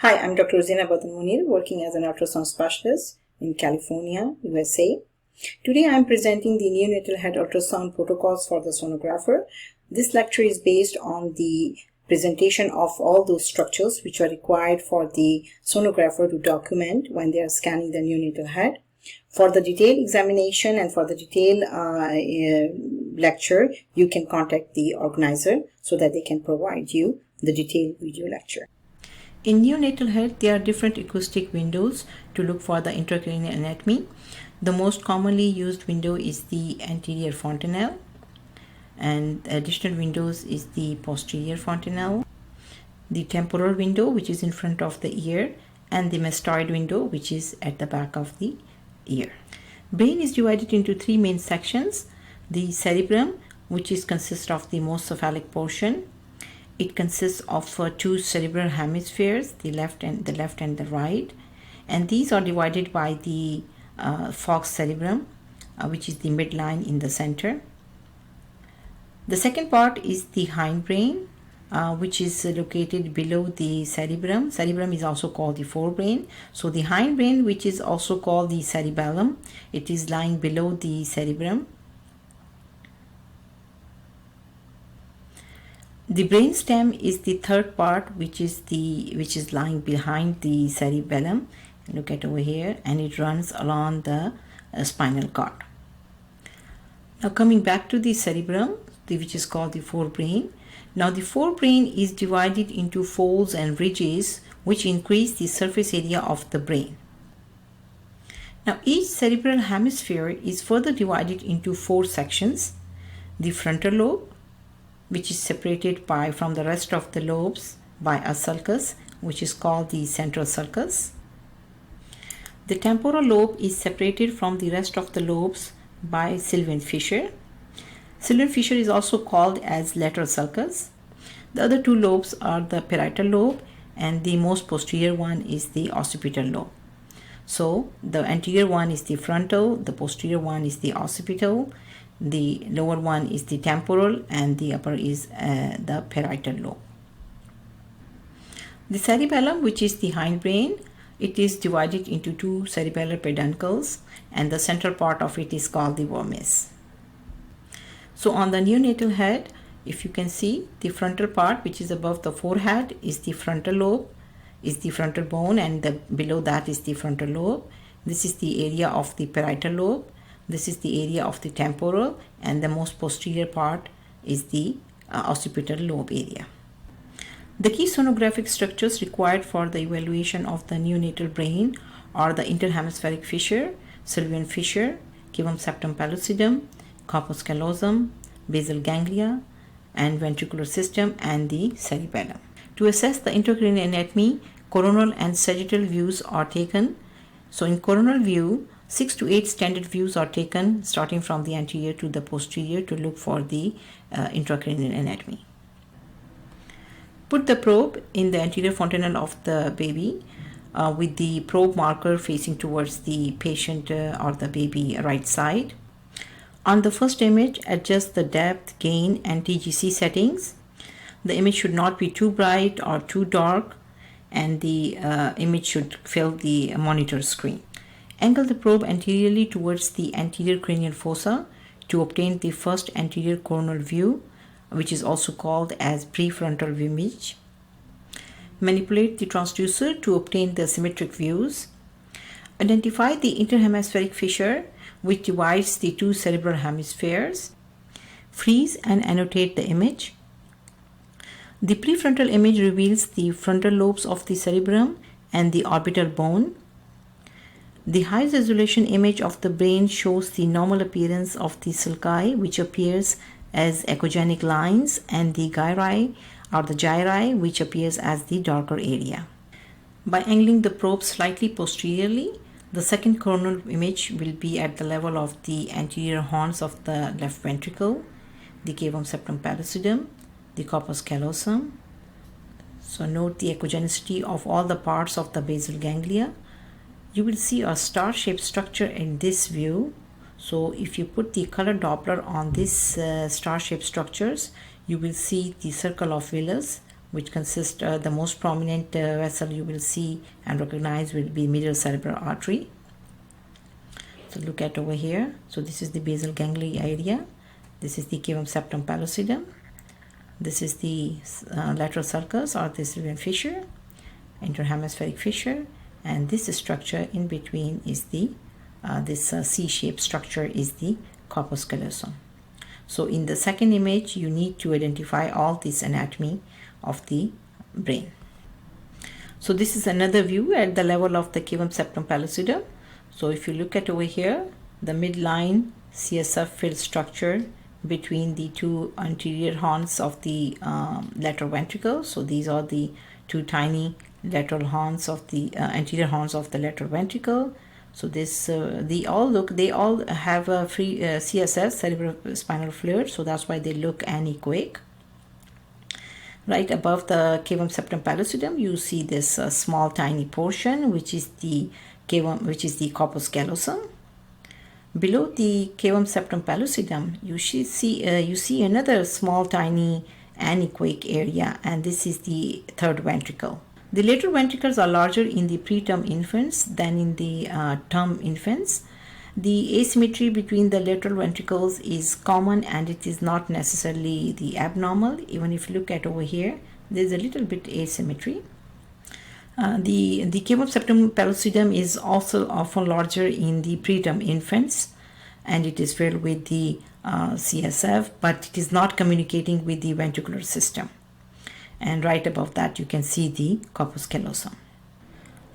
Hi, I'm Dr. Rosina Munir, working as an ultrasound specialist in California, USA. Today I'm presenting the neonatal head ultrasound protocols for the sonographer. This lecture is based on the presentation of all those structures which are required for the sonographer to document when they are scanning the neonatal head. For the detailed examination and for the detailed lecture, you can contact the organizer so that they can provide you the detailed video lecture. In neonatal head, there are different acoustic windows to look for the intracranial anatomy. The most commonly used window is the anterior fontanelle, and additional windows is the posterior fontanelle, the temporal window, which is in front of the ear, and the mastoid window, which is at the back of the ear. Brain is divided into three main sections: the cerebrum, which consists of the most cephalic portion. It consists of two cerebral hemispheres, the left and the right, and these are divided by the falx cerebrum, which is the midline in the center. The second part is the hindbrain, which is located below the cerebrum. Cerebrum is also called the forebrain. So the hindbrain, which is also called the cerebellum, it is lying below the cerebrum. The brainstem is the third part, which is lying behind the cerebellum. Look at over here, and it runs along the spinal cord. Now coming back to the cerebrum, which is called the forebrain. Now the forebrain is divided into folds and ridges, which increase the surface area of the brain. Now each cerebral hemisphere is further divided into four sections: the frontal lobe, which is separated from the rest of the lobes by a sulcus, which is called the central sulcus. The temporal lobe is separated from the rest of the lobes by sylvian fissure. Sylvian fissure is also called as lateral sulcus. The other two lobes are the parietal lobe, and the most posterior one is the occipital lobe. So the anterior one is the frontal, the posterior one is the occipital, the lower one is the temporal, and the upper is the parietal lobe. The cerebellum, which is the hindbrain, it is divided into two cerebellar peduncles, and the central part of it is called the vermis. So on the neonatal head, if you can see, the frontal part, which is above the forehead, is the frontal lobe, is the frontal bone, and below that is the frontal lobe. This is the area of the parietal lobe. This is the area of the temporal, and the most posterior part is the occipital lobe area. The key sonographic structures required for the evaluation of the neonatal brain are the interhemispheric fissure, sylvian fissure, cavum septum pellucidum, corpus callosum, basal ganglia, and ventricular system, and the cerebellum. To assess the intracranial anatomy, coronal and sagittal views are taken. So in coronal view, 6 to 8 standard views are taken starting from the anterior to the posterior to look for the intracranial anatomy. Put the probe in the anterior fontanelle of the baby with the probe marker facing towards the patient or the baby right side. On the first image, adjust the depth, gain, and TGC settings. The image should not be too bright or too dark, and the image should fill the monitor screen. Angle the probe anteriorly towards the anterior cranial fossa to obtain the first anterior coronal view, which is also called as prefrontal image. Manipulate the transducer to obtain the symmetric views. Identify the interhemispheric fissure, which divides the two cerebral hemispheres. Freeze and annotate the image. The prefrontal image reveals the frontal lobes of the cerebrum and the orbital bone. The high resolution image of the brain shows the normal appearance of the sulci, which appears as echogenic lines, and the gyri, which appears as the darker area. By angling the probe slightly posteriorly, the second coronal image will be at the level of the anterior horns of the left ventricle, the cavum septum pellucidum, the corpus callosum. So note the echogenicity of all the parts of the basal ganglia. You will see a star-shaped structure in this view. So if you put the color Doppler on this star-shaped structures, you will see the circle of Willis, which consists the most prominent vessel you will see and recognize will be middle cerebral artery. So look at over here. So this is the basal ganglia area. This is the cavum septum pellucidum. This is the lateral sulcus or the Sylvian fissure, interhemispheric fissure, and this structure in between is the C-shaped structure is the corpus callosum. So in the second image, you need to identify all this anatomy of the brain. So this is another view at the level of the cavum septum pellucidum. So if you look at over here, the midline CSF filled structure between the two anterior horns of the lateral ventricle. So these are the two tiny lateral horns of the anterior horns of the lateral ventricle. So this they all have a free CSF, cerebrospinal fluid, so that's why they look anechoic. Right above the cavum septum pellucidum, you see this small tiny portion which is the corpus callosum. Below the cavum septum pellucidum, you see another small tiny anechoic area, and this is the third ventricle. The lateral ventricles are larger in the preterm infants than in the term infants. The asymmetry between the lateral ventricles is common, and it is not necessarily the abnormal. Even if you look at over here, there is a little bit asymmetry. The cavum septum pellucidum is also often larger in the preterm infants, and it is filled with the CSF, but it is not communicating with the ventricular system. And right above that, you can see the corpus callosum.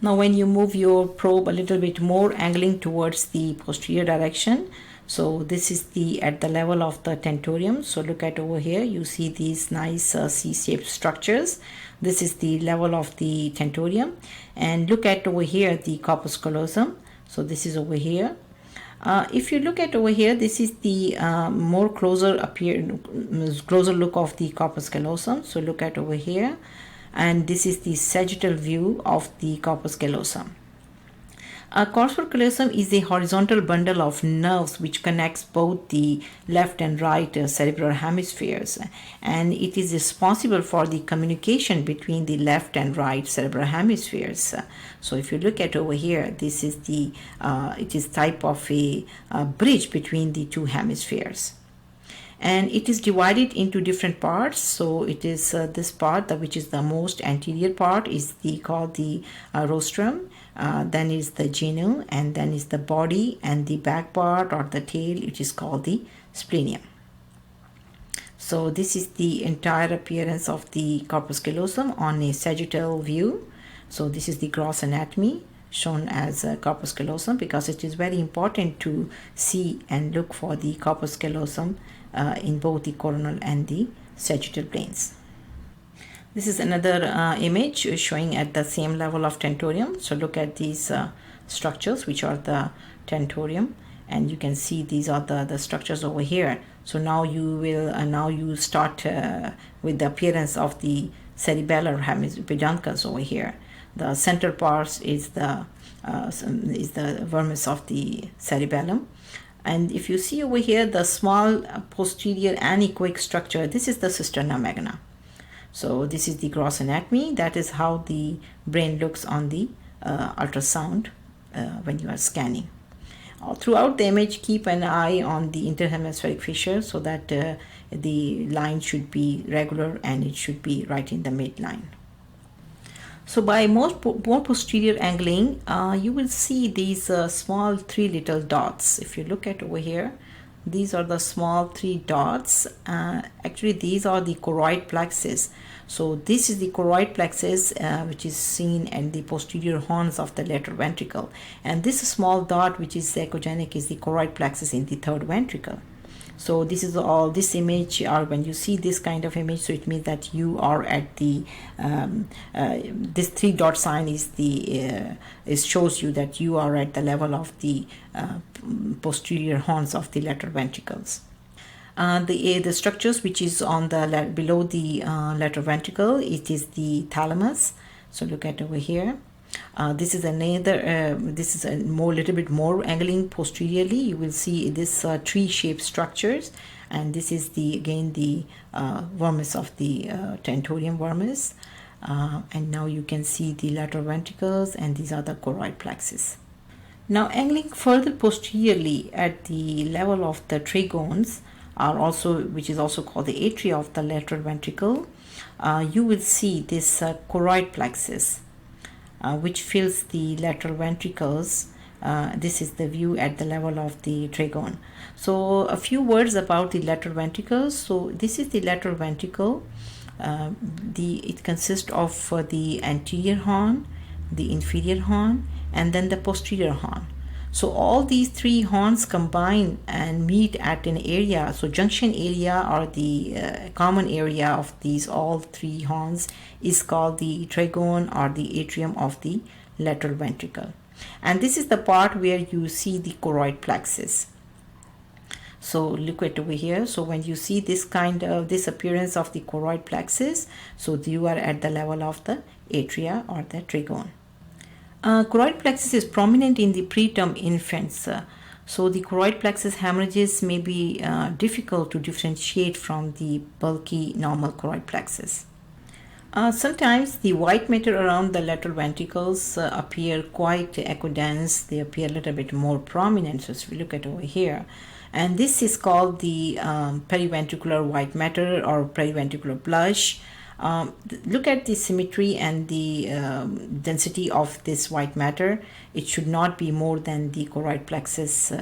Now, when you move your probe a little bit more, angling towards the posterior direction, so this is at the level of the tentorium. So look at over here, you see these nice C-shaped structures. This is the level of the tentorium, and look at over here the corpus callosum. So this is over here. If you look at over here, this is the closer look of the corpus callosum. So look at over here, and this is the sagittal view of the corpus callosum. Corpus callosum is a horizontal bundle of nerves which connects both the left and right cerebral hemispheres, and it is responsible for the communication between the left and right cerebral hemispheres. So if you look at over here, this is it is type of a bridge between the two hemispheres. And it is divided into different parts. So it is this part, which is the most anterior part, is called the rostrum. Then is the genu, and then is the body, and the back part or the tail, which is called the splenium. So this is the entire appearance of the corpus callosum on a sagittal view. So this is the gross anatomy shown as corpus callosum, because it is very important to see and look for the corpus callosum in both the coronal and the sagittal planes. This is another image showing at the same level of tentorium. So look at these structures, which are the tentorium, and you can see these are the structures over here. So now you start with the appearance of the cerebellar peduncles over here. The central part is the vermis of the cerebellum. And if you see over here, the small posterior anechoic structure, this is the cisterna magna. So this is the gross anatomy. That is how the brain looks on the ultrasound when you are scanning. Throughout the image, keep an eye on the interhemispheric fissure so that the line should be regular and it should be right in the midline. So by more posterior angling, you will see these small three little dots. If you look at over here, these are the small three dots. Actually, these are the choroid plexus. So this is the choroid plexus, which is seen in the posterior horns of the lateral ventricle. And this small dot, which is echogenic, is the choroid plexus in the third ventricle. So this is all this image, or when you see this kind of image, so it means that you are at the this three dot sign is it shows you that you are at the level of the posterior horns of the lateral ventricles. The structures which is on below the lateral ventricle, it is the thalamus. So look at over here. This is another. This is a little bit more angling posteriorly. You will see this tree-shaped structures, and this is again the vermis of the tentorium vermis. And now you can see the lateral ventricles, and these are the choroid plexus. Now, angling further posteriorly at the level of the trigones, which is also called the atria of the lateral ventricle, you will see this choroid plexus, which fills the lateral ventricles. This is the view at the level of the trigone. So a few words about the lateral ventricles. So this is the lateral ventricle. It consists of the anterior horn, the inferior horn, and then the posterior horn. So all these three horns combine and meet at an area. So junction area, or the common area of these all three horns, is called the trigone or the atrium of the lateral ventricle. And this is the part where you see the choroid plexus. So look at over here. So when you see this appearance of the choroid plexus, so you are at the level of the atria or the trigone. Choroid plexus is prominent in the preterm infants. So the choroid plexus hemorrhages may be difficult to differentiate from the bulky normal choroid plexus. Sometimes the white matter around the lateral ventricles appear quite echodense. They appear a little bit more prominent. So if we look at over here, and this is called the periventricular white matter or periventricular blush. Look at the symmetry and the density of this white matter. It should not be more than the choroid plexus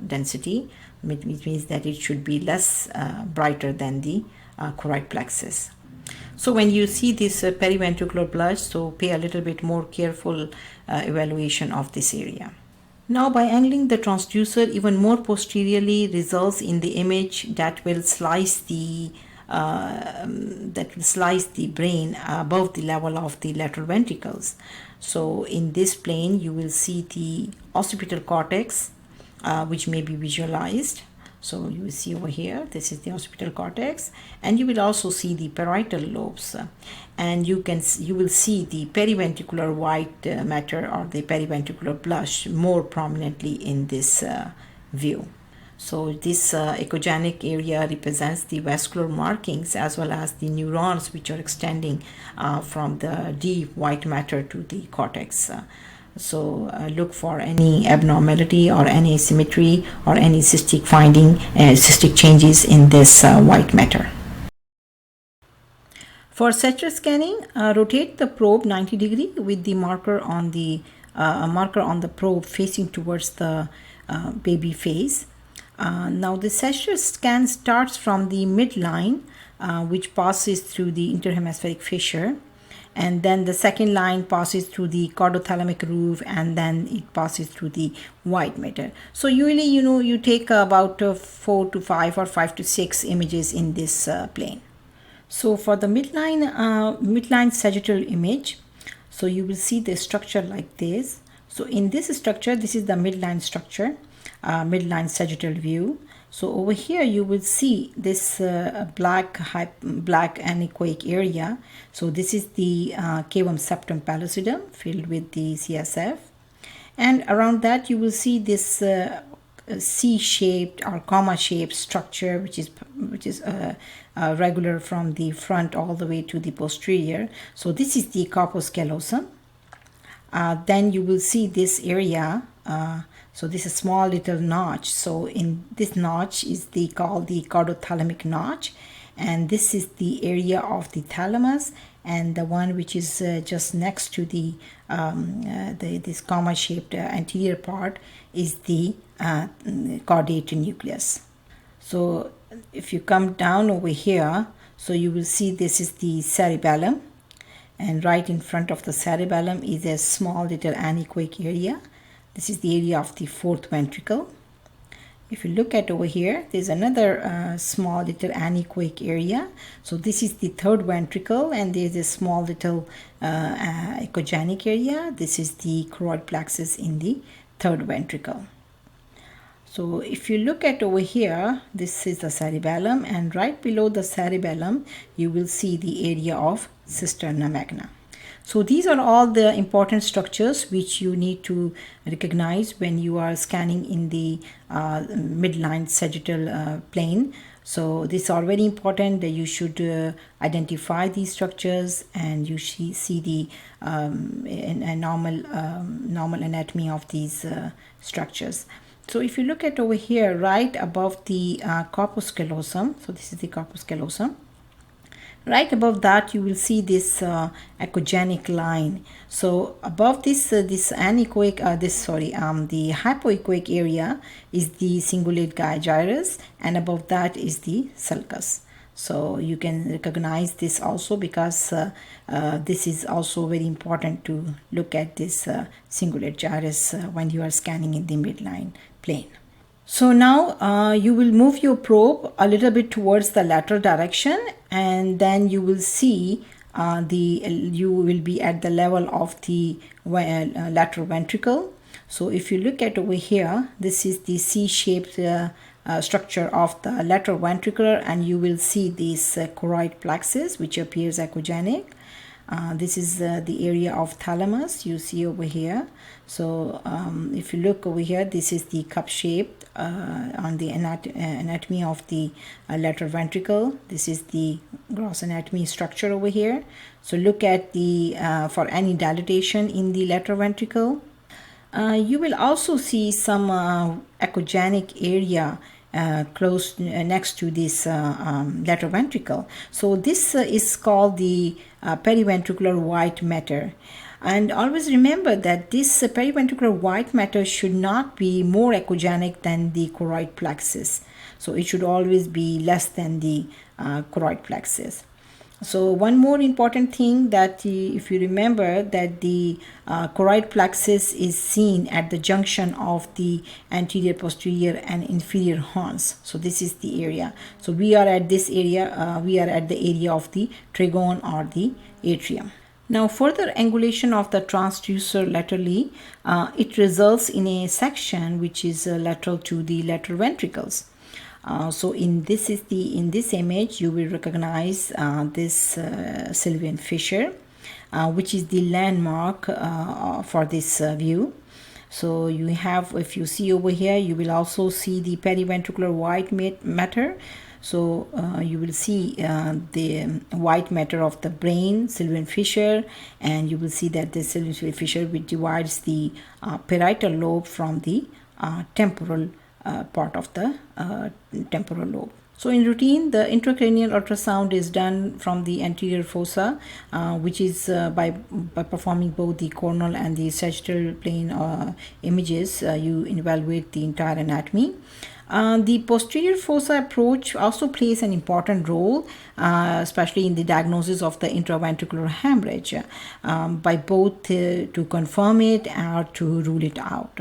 density, which means that it should be less brighter than the choroid plexus. So when you see this periventricular blush, so pay a little bit more careful evaluation of this area. Now, by angling the transducer even more posteriorly results in the image that will slice the brain above the level of the lateral ventricles. So in this plane you will see the occipital cortex, which may be visualized. So you will see over here, this is the occipital cortex, and you will also see the parietal lobes, and you will see the periventricular white matter or the periventricular blush more prominently in this view. So this echogenic area represents the vascular markings as well as the neurons which are extending from the deep white matter to the cortex. So look for any abnormality or any asymmetry or any cystic changes in this white matter. For Sacher scanning, rotate the probe 90 degrees with the marker on the probe facing towards the baby face. Now the Sacher scan starts from the midline, which passes through the interhemispheric fissure, and then the second line passes through the cordothalamic roof, and then it passes through the white matter. So usually, you take about 4 to 5 or 5 to 6 images in this plane. So for the midline sagittal image, so you will see the structure like this. So in this structure, this is the midline structure, midline sagittal view. So over here you will see this black anechoic area. So this is the cavum septum pellucidum filled with the CSF, and around that you will see this C-shaped or comma-shaped structure, which is regular from the front all the way to the posterior. So this is the corpus callosum. Then you will see this area. So this is a small little notch. So in this notch is called the cordothalamic notch, and this is the area of the thalamus, and the one which is just next to this comma-shaped anterior part is the caudate nucleus. So if you come down over here, so you will see this is the cerebellum, and right in front of the cerebellum is a small little anechoic area. This is the area of the fourth ventricle. If you look at over here, there's another small little anechoic area. So this is the third ventricle, and there's a small little echogenic area. This is the choroid plexus in the third ventricle. So if you look at over here, this is the cerebellum, and right below the cerebellum, you will see the area of cisterna magna. So these are all the important structures which you need to recognize when you are scanning in the midline sagittal plane. So these are very important that you should identify these structures, and you see the normal anatomy of these structures. So if you look at over here, right above the corpus callosum, so this is the corpus callosum. Right above that, you will see this echogenic line. So above this, this anechoic, the hypoechoic area is the cingulate gyrus, and above that is the sulcus. So you can recognize this also, because this is also very important to look at this cingulate gyrus when you are scanning in the midline plane. So now you will move your probe a little bit towards the lateral direction, and then you will see you will be at the level of the lateral ventricle. So if you look at over here, this is the C-shaped structure of the lateral ventricle, and you will see this choroid plexus which appears echogenic. This is the area of thalamus you see over here. So if you look over here, this is the cup shaped on the anatomy of the lateral ventricle. This is the gross anatomy structure over here. So look at the for any dilatation in the lateral ventricle. You will also see some echogenic area close next to this lateral ventricle. So this is called the periventricular white matter. And always remember that this periventricular white matter should not be more echogenic than the choroid plexus. So it should always be less than the choroid plexus. So one more important thing, that if you remember that the choroid plexus is seen at the junction of the anterior, posterior and inferior horns. So this is the area. So we are at this area, we are at the area of the trigone or the atrium. Now further angulation of the transducer laterally, it results in a section which is lateral to the lateral ventricles. So in this image you will recognize this Sylvian fissure, which is the landmark for this view. So you have, if you see over here, you will also see the periventricular white matter. So you will see the white matter of the brain, Sylvian fissure, and you will see that the Sylvian fissure which divides the parietal lobe from the temporal part of the temporal lobe. So in routine, the intracranial ultrasound is done from the anterior fossa, which is by performing both the coronal and the sagittal plane images. You evaluate the entire anatomy. The posterior fossa approach also plays an important role, especially in the diagnosis of the intraventricular hemorrhage, by both to confirm it or to rule it out.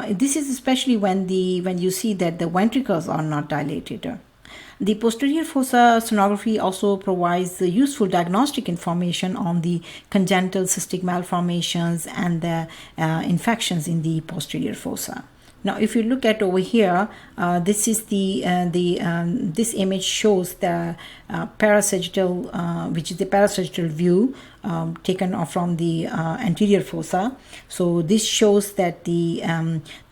This is especially when you see that the ventricles are not dilated. The posterior fossa sonography also provides useful diagnostic information on the congenital cystic malformations and the infections in the posterior fossa. Now, if you look at over here, this is this image shows the parasagittal, which is the parasagittal view taken from the anterior fossa. So this shows that the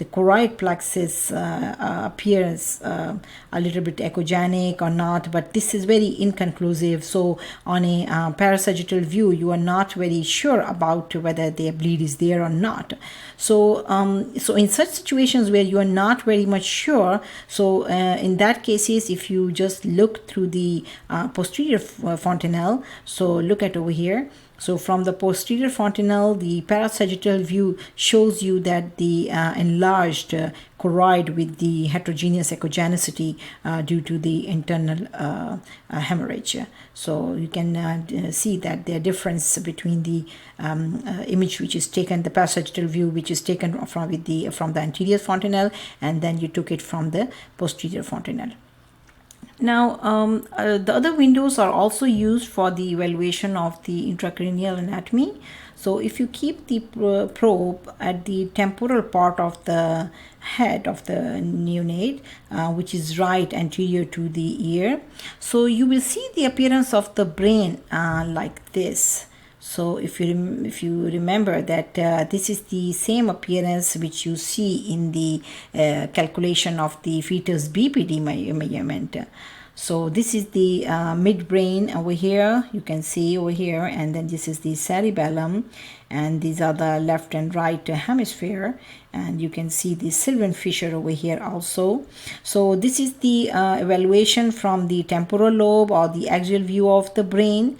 choroid plexus appears a little bit echogenic or not, but this is very inconclusive. So on a parasagittal view, you are not very sure about whether the bleed is there or not. So so in such situations where you are not very much sure, so in that cases, if you just look through the posterior fontanelle, so look at over here. So from the posterior fontanelle, the parasagittal view shows you that the enlarged choroid with the heterogeneous echogenicity due to the internal hemorrhage. So you can see that the difference between the image which is taken, the parasagittal view which is taken from the anterior fontanelle, and then you took it from the posterior fontanelle. Now, the other windows are also used for the evaluation of the intracranial anatomy. So if you keep the probe at the temporal part of the head of the neonate, which is right anterior to the ear, so you will see the appearance of the brain like this. So if you remember that this is the same appearance which you see in the calculation of the fetus BPD measurement. So this is the midbrain over here, you can see over here, and then this is the cerebellum, and these are the left and right hemisphere, and you can see the Sylvan fissure over here also. So this is the evaluation from the temporal lobe or the axial view of the brain.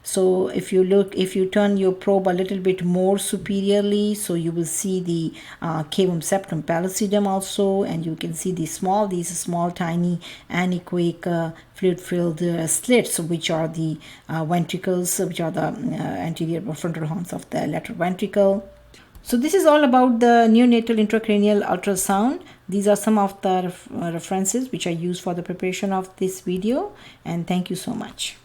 So if you turn your probe a little bit more superiorly, so you will see the cavum septum pellucidum also, and you can see these small tiny anechoic fluid filled slits, which are the ventricles, which are the anterior frontal horns of the lateral ventricle. So this is all about the neonatal intracranial ultrasound. These are some of the references which I used for the preparation of this video, and thank you so much.